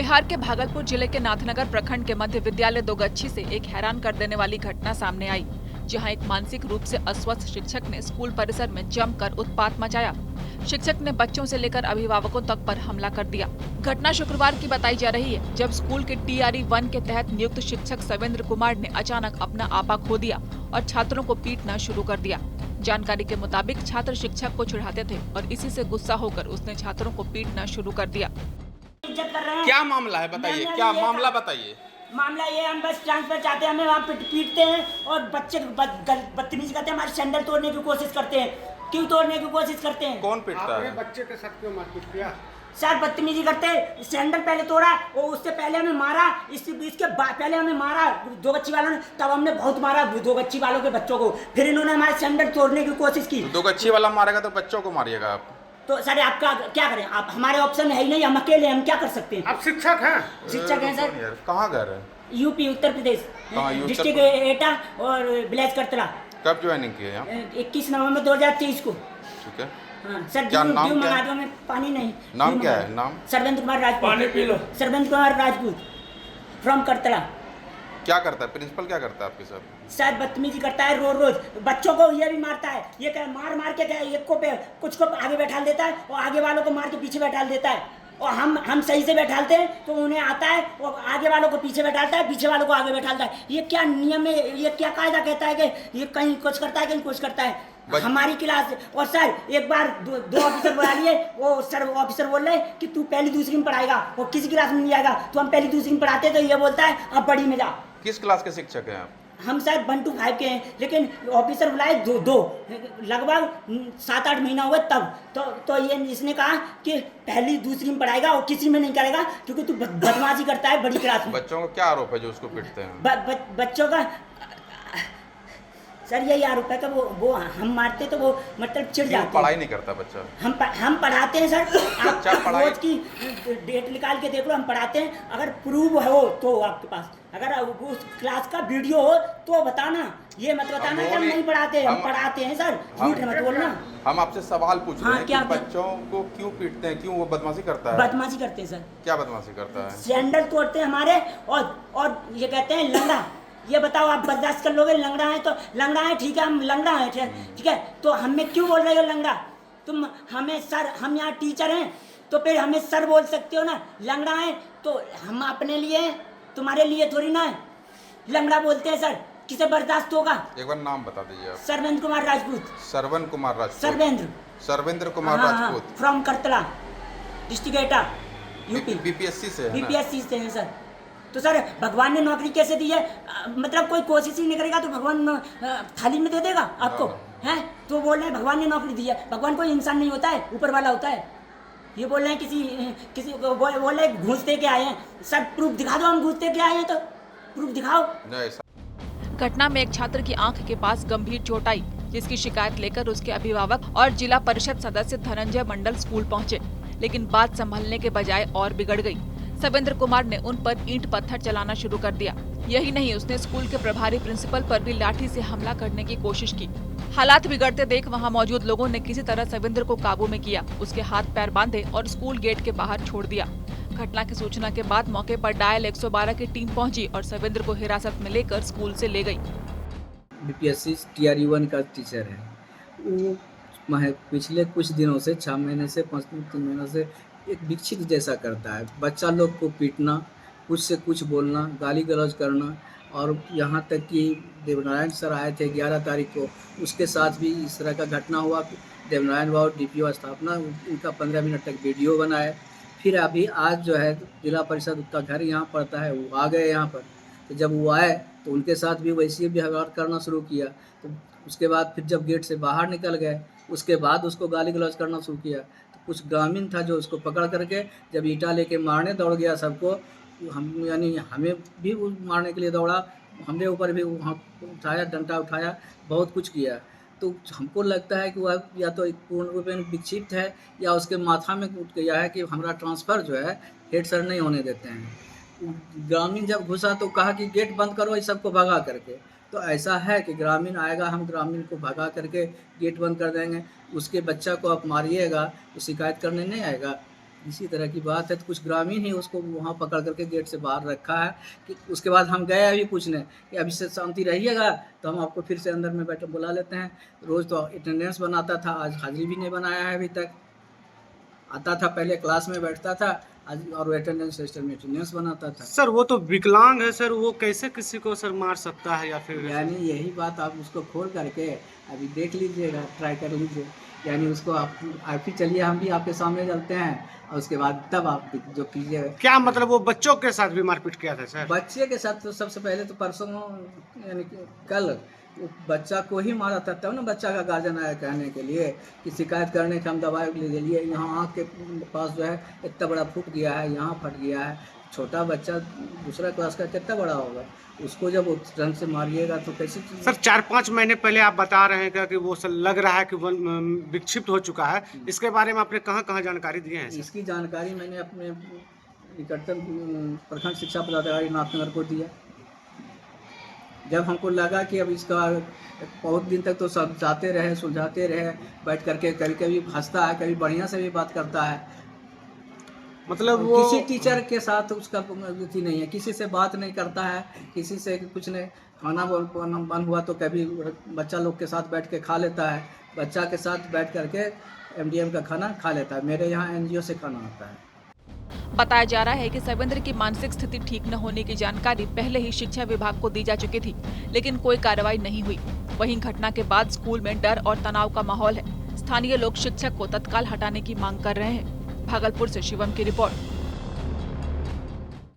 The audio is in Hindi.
बिहार के भागलपुर जिले के नाथनगर प्रखंड के मध्य विद्यालय दोगच्छी से एक हैरान कर देने वाली घटना सामने आई, जहां एक मानसिक रूप से अस्वस्थ शिक्षक ने स्कूल परिसर में जमकर उत्पात मचाया। शिक्षक ने बच्चों से लेकर अभिभावकों तक पर हमला कर दिया। घटना शुक्रवार की बताई जा रही है, जब स्कूल के TRE 1 के तहत नियुक्त शिक्षक सवेंद्र कुमार ने अचानक अपना आपा खो दिया और छात्रों को पीटना शुरू कर दिया। जानकारी के मुताबिक छात्र शिक्षक को चिढ़ाते थे और इसी से गुस्सा होकर उसने छात्रों को पीटना शुरू कर दिया। क्या मामला है बताइए, क्या मामला बताइए। मामला ये, हम बस ट्रांसफर चाहते हैं, हमें वहाँ पीटते हैं और बच्चे बदतमीजी करते हैं, हमारे सैंडल तोड़ने की कोशिश करते हैं। क्यों तोड़ने की कोशिश करते हैं? कौन पीटता है? बच्चे के साथ क्यों मारपीट किया? सर बदतमीजी करते हैं, सैंडल पहले तोड़ा और उससे पहले हमें मारा, इसके पहले हमें मारा दोगच्छी वालों ने, तब हमने बहुत मारा दोगच्छी वालों के बच्चों को, फिर इन्होंने हमारे सैंडल तोड़ने की कोशिश की। दोगच्छी वाला मारेगा तो बच्चों को मारिएगा आप? तो सर आप क्या करें, आप हमारे ऑप्शन है ही नहीं, हम अकेले, हम क्या कर सकते हैं? आप शिक्षक हैं? शिक्षक हैं सर। कहाँ घर है? यूपी उत्तर प्रदेश, डिस्ट्रिक्ट एटा और विलेज करतला। कब ज्वाइनिंग किए यहाँ? 21 नवंबर 2023 को। ठीक है। हाँ सर, क्या नाम क्या मंगा दो, हमें पानी नहीं। नाम क्या है? नाम सर्वेंद्र कुमार राजपूत। पानी P low. Sarvendra Kumar Rajput from Kartala. क्या करता है प्रिंसिपल, क्या करता है आपके साथ? सर बदतमीजी करता है, रोज रोज बच्चों को ये भी मारता है, ये क्या मार के क्या एक को पे कुछ को आगे बैठा देता है और आगे वालों को मार के पीछे बैठा देता है, और हम सही से बैठाते हैं तो उन्हें आता है और आगे वालों को पीछे बैठाता है, पीछे वालों को आगे बैठाता है। ये क्या नियम है, ये क्या कायदा कहता है कि ये कहीं कुछ करता है कहीं कुछ करता है? हमारी क्लास, और सर एक बार दो ऑफिसर बुला लिए, वो सर ऑफिसर बोल रहे कि तू पहली दूसरी में पढ़ाएगा और किसी क्लास में नहीं आएगा, तो हम पहली दूसरी में पढ़ाते तो ये बोलता है अब बड़ी में जा। किस क्लास के शिक्षक हैं आप? हम शायद 1 to 5 के हैं, लेकिन ऑफिसर बुलाए दो लगभग 7-8 महीना हुआ तब तो ये इसने कहा कि पहली दूसरी में पढ़ाएगा और किसी में नहीं करेगा क्योंकि तू बदमाशी करता है बड़ी क्लास में। बच्चों का क्या आरोप है जो उसको पीटते हैं? बच्चों का सर यही आरोप है कि वो हम मारते तो वो मतलब चिढ़ जाते हैं। पढ़ाई नहीं करता बच्चा? हम पढ़ाते हैं सर, आप पढ़ाई रोज की डेट निकाल के देख लो, हम पढ़ाते हैं। अगर प्रूव हो तो आपके पास, अगर उस क्लास का वीडियो हो तो बताना, ये मत बताना कि हम नहीं पढ़ाते, हम पढ़ाते हैं सर, झूठ मत बोलना। हम आपसे सवाल पूछ रहे हैं क्या कि बच्चों को क्यों पीटते हैं, क्यों वो बदमाशी करता है? बदमाशी करते हैं सर। क्या बदमाशी करता है? सैंडल तोड़ते हैं हमारे और ये कहते हैं लंगड़ा। ये बताओ आप बर्दाश्त कर लोगे? लंगड़ा है तो लंगड़ा है, ठीक है, हम लंगड़ा है, ठीक है, तो हमें क्यों बोल रहे हो लंगड़ा? तुम हमें सर, हम यहाँ टीचर हैं तो फिर हमें सर बोल सकते हो ना। लंगड़ा है तो हम अपने लिए, तुम्हारे लिए थोड़ी ना है। लंगड़ा बोलते हैं सर, किसे बर्दाश्त होगा? एक बार नाम बता दीजिए आप। Sarvendra Kumar Rajput. Sarvendra Kumar Rajput from Kartala, district Etah, UP. BPSC से है? बीपीएससी से हैं सर। तो सर भगवान ने नौकरी कैसे दी है? मतलब कोई कोशिश ही नहीं करेगा तो भगवान थाली में दे देगा आपको, हैं? तो बोल रहे हैं भगवान ने नौकरी दी है। भगवान कोई इंसान नहीं होता है, ऊपर वाला होता है। ये बोल रहे हैं किसी बोल रहे हैं घूस दे के आए हैं। सर प्रूफ दिखा दो, हम घूस दे के आए हैं तो प्रूफ दिखाओ। घटना में एक छात्र की आंख के पास गंभीर चोट आई, जिसकी शिकायत लेकर उसके अभिभावक और जिला परिषद सदस्य धनंजय मंडल स्कूल पहुंचे, लेकिन बात संभलने के बजाय और बिगड़ गई। सवेंद्र कुमार ने उन पर ईंट पत्थर चलाना शुरू कर दिया। यही नहीं, उसने स्कूल के प्रभारी प्रिंसिपल पर भी लाठी से हमला करने की कोशिश की। हालात बिगड़ते देख वहां मौजूद लोगों ने किसी तरह सवेंद्र को काबू में किया, उसके हाथ पैर बांधे और स्कूल गेट के बाहर छोड़ दिया। घटना की सूचना के बाद मौके पर डायल 112 की टीम पहुंची और सवेंद्र को हिरासत में लेकर स्कूल से ले गई। बीपीएससी TRE 1 का टीचर है। वो पिछले कुछ दिनों से 6 महीने से 3 महीनों से एक विक्षिप्त जैसा करता है। बच्चा लोग को पीटना, कुछ से कुछ बोलना, गाली गलौज करना, और यहाँ तक कि देवनारायण सर आए थे 11 तारीख को, उसके साथ भी इस तरह का घटना हुआ। देवनारायण बाबू DPO स्थापना, उनका 15 मिनट तक वीडियो बनाए। फिर अभी आज जो है जिला परिषद उसका घर यहाँ पड़ता है, वो आ गए यहाँ पर। तो जब वो आए तो उनके साथ भी वैसे ही व्यवहार करना शुरू किया। तो उसके बाद फिर जब गेट से बाहर निकल गए, उसके बाद उसको गाली गलौज करना शुरू किया। तो कुछ ग्रामीण था जो उसको पकड़ करके जब ईंटा लेके मारने दौड़ गया सबको, हम यानी हमें भी वो मारने के लिए दौड़ा, हमने ऊपर भी वहाँ उठाया, डंडा उठाया, बहुत कुछ किया। तो हमको लगता है कि वह या तो पूर्ण रूप में विक्षिप्त है या उसके माथा में उठ गया है कि हमारा ट्रांसफ़र जो है हेड सर नहीं होने देते हैं। ग्रामीण जब घुसा तो कहा कि गेट बंद करो इस सबको भगा करके। तो ऐसा है कि ग्रामीण आएगा, हम ग्रामीण को भगा करके गेट बंद कर देंगे, उसके बच्चा को आप मारिएगा तो शिकायत करने नहीं आएगा। इसी तरह की बात है। तो कुछ ग्रामीण ही उसको वहाँ पकड़ करके गेट से बाहर रखा है कि उसके बाद हम गए अभी पूछने कि अभी से शांति रहिएगा तो हम आपको फिर से अंदर में बैठ बुला लेते हैं। रोज़ तो अटेंडेंस बनाता था, आज हाजिरी भी नहीं बनाया है अभी तक। आता था पहले क्लास में बैठता था, आज और अटेंडेंस रजिस्टर में अटेंडेंस बनाता था। सर वो तो विकलांग है सर, वो कैसे किसी को सर मार सकता है या फिर यानी यही बात आप उसको खोल करके अभी देख लीजिएगा, ट्राई कर लीजिए। यानी उसको आप ही चलिए, हम भी आपके सामने चलते हैं और उसके बाद तब आप जो कीजिएगा। क्या मतलब वो बच्चों के साथ भी मारपीट किया था सर? बच्चे के साथ तो सबसे पहले तो परसों यानी कि कल वो बच्चा को ही मारा था, तब ना बच्चा का गार्जियन आया कहने के लिए कि शिकायत करने के हम दवाई ले लिए। यहाँ आँख के पास जो है इतना बड़ा फूट गया है, यहाँ फट गया है। छोटा बच्चा दूसरा क्लास का कितना बड़ा होगा, उसको जब उस ढंग से मारिएगा तो कैसे? सर 4-5 महीने पहले आप बता रहे हैं कि वो सर लग रहा है कि वो विक्षिप्त हो चुका है। इसके बारे में आपने कहाँ जानकारी दी है? इसकी जानकारी मैंने अपने निकटतम प्रखंड शिक्षा पदाधिकारी नाथनगर को दिया। जब हमको लगा कि अब इसका बहुत दिन तक तो समझाते रहे, सुलझाते रहे बैठ करके, कभी कभी हंसता है, कभी बढ़िया से भी बात करता है। मतलब वो किसी टीचर के साथ उसका अथी नहीं है, किसी से बात नहीं करता है, किसी से कुछ नहीं। खाना बन हुआ तो कभी बच्चा लोग के साथ बैठ के खा लेता है, बच्चा के साथ बैठ करके MDM का खाना खा लेता है। मेरे यहाँ NGO से खाना आता है। बताया जा रहा है कि सवेंद्र की मानसिक स्थिति ठीक न होने की जानकारी पहले ही शिक्षा विभाग को दी जा चुकी थी, लेकिन कोई कार्रवाई नहीं हुई। वहीं घटना के बाद स्कूल में डर और तनाव का माहौल है। स्थानीय लोग शिक्षक को तत्काल हटाने की मांग कर रहे हैं। भागलपुर से शिवम की रिपोर्ट।